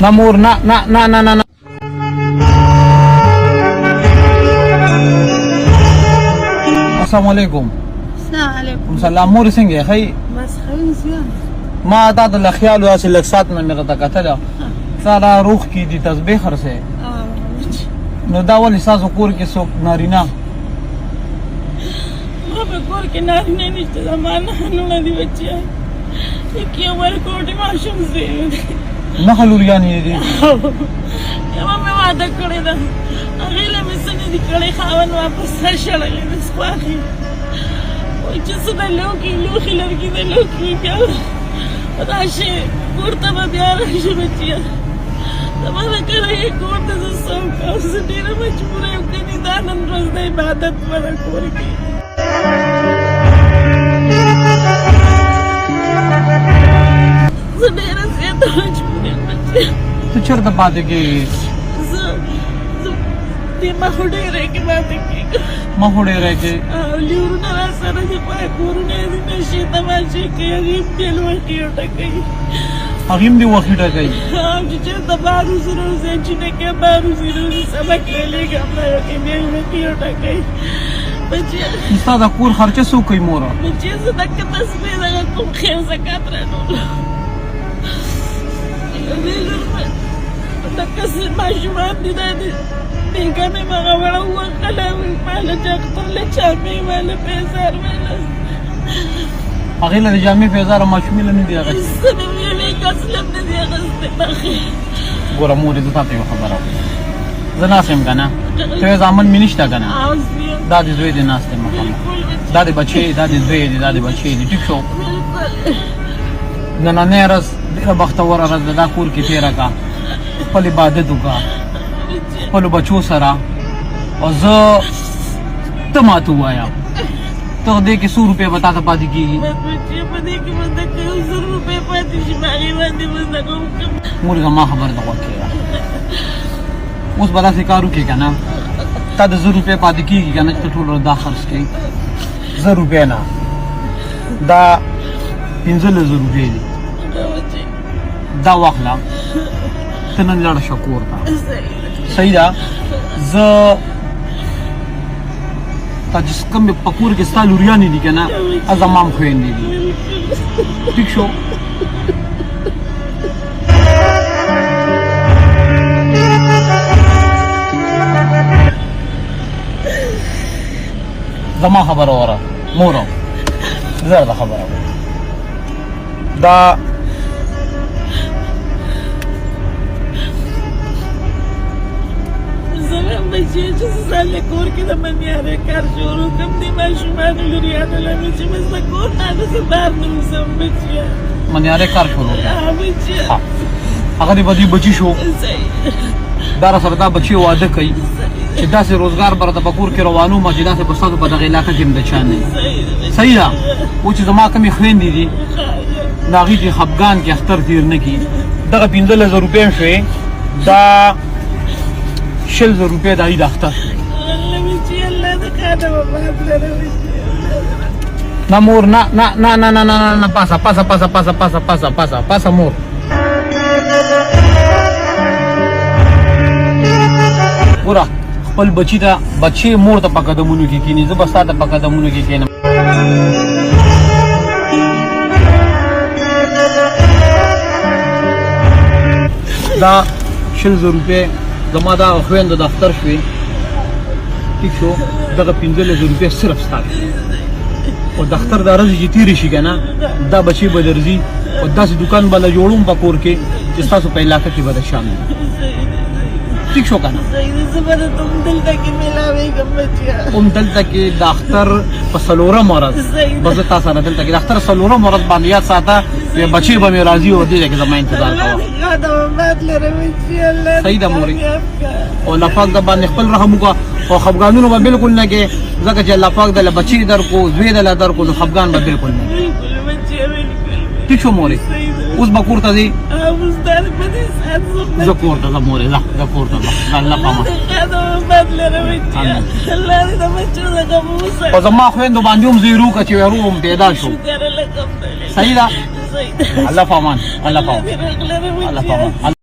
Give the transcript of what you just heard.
نه مور نه نه نه نه نه السلام علیکم. السلام علیکم. سلام مور څنګه خی بس خیر زیان. ما دا د خیال او اصل لکسات نه مې ته کتل سارا روح کی دي تسبیح خرسه نو دا ولې ساسو کور کې څوک نارینا ما په کور کې نارینه نشته زمانه نه دی بچیا کې ور کوټه ماشوم زی نه خلوریانی دي یا مې واده کړی دا هغه له مسنې دي کړي خاون واپس شړلې د سپاخي او چې څه د لوکي لوخي لرګي د لوکي بیا راشي ورته بیا راشي بچیا زمانه کوي کوټه د سم اوس ډیره مجبور یم کني دا نن ورځ د عبادت پر کور کې زه ډیره زیاته مجبور یم بچیا. ته چیرته پاتې کېږې دې ما خو ډېره کې پاتې کېږم ما خو ډېری کې او لیورونه را سره دي پای کورونه یې دي نشي تماشې کوي هغې هم تېل وخي ټکوي هغې هم دې وخي ټکوي او چې چېرته بار وځي روزي چینکې بار وځي روزي سبق ویلېږم دا یو کې بیا یې وخي ټکوي بچیا. ستا د کور خرچه څوک کوي موره بچیا زه دکه تسبیح دغه کوم خیر زکات رانولم دکه ماشومان دي دا دي بیگا میں مغاوڑا ہوا خلاوی مالا جاکتر لچامی والا پیزار والا هغې له د جامې پیزار او ماشومې له نه دي اغستې سنم یوی کسلم ندی اغسطی بخی ګوره مورې زه تاته یوه خبره وکړم زه ناست یم که نه ته یې زامن مې نشته که نه آوز بیا دا د زوی دی ناست دی مخامخ دا د بچې دا د زوی دی دا د بچې دی ټیک شو نننۍ ورځ ډېره بختوره ورځ ده دا کور کې تېره کړه خپل عبادت وکړه خپلو بچو سره او زه ته ماته ووایه ته دې کې څو روپۍ به تا ته پاتې کېږي بس بچی په دې کې بس دکه یو 100 روپۍ پاتې شي په هغې باندې بس دکه وکړم مورې زما خبره ته غوږ کېږه اوس به داسې کار وکړې که نه تا د 100 روپۍ پاتې کېږي که نه چې ته ټول ورځ دا خرڅ کړې 100 روپۍ نه دا 15,000 روپۍ دي دا واخله ته نن لاړه شه کور ته صحیح ده زه تا چې کوم په کور کې ستا لوریانې دي که نه زما هم خویندې دي ټیک شو زما خبره وره مورو زر ده خبره وره دا بچی چې ساله کور کې د منیاره کار شروع کوم دي ماشومان لريانو لمه چې مز کور نه د بار نه سم بچی منیاره کار شروع بچی هغه دې بدی بچی شو دا سره دا بچی واده کوي چې داسې روزګار بر د پکور کې روانو ما چې داسې بساتو په دغه علاقه کې د چانه صحیح ده او چې زما کمی خويندې دي ناغي چې خفغان کې اختر تیر نه کی دغه 15,000 روپۍ شوي دا 6,000 روپۍ د اختر نه مور نه نه نه نه نه نه نه پاسه پاسه پاسه پاسه پاسه پاسه پاسه پاسه مور ګوره خپل بچی ته بچې مور ته په قدمونو کې کیني زه به ستا ته په قدمونو کې کینم دا 6,000 روپۍ زما دا خویندو د اختر شوې ټیک شو دغه 15,000 روپۍ صرف ستا او د اختر دا ورځې چې تېرې شي که نه دا بچې به درځي او داسې دوکان به له جوړوم په کور کې چې ستاسو په علاقه کې به د شامل ټیک شو که نه هم دلته کې د اختر په 4م ورځ به زه تا سره دلته کې د اختر 4م ورځ باندې یاد ساته بچې به مې راځي او دې ځای کې زما انتظار کوه صحیح ده مورې او الله پاک د باندې خپل رحم وکړه او خفګانونه به بالکل نه کې ځکه چې الله پاک دله بچې درکو زوی دله درکو نو خفګان به بالکل نه ټیک شو مورې اوس به کور ته ځې زه کور ته ځم مورې ځه زه کور ته ځم الله پامه او زما خویندو باندې هم زه یې روکړه چې ورو هم پیدا شو صحیح ده زید الله پامان الله پامان دې راغله الله پامان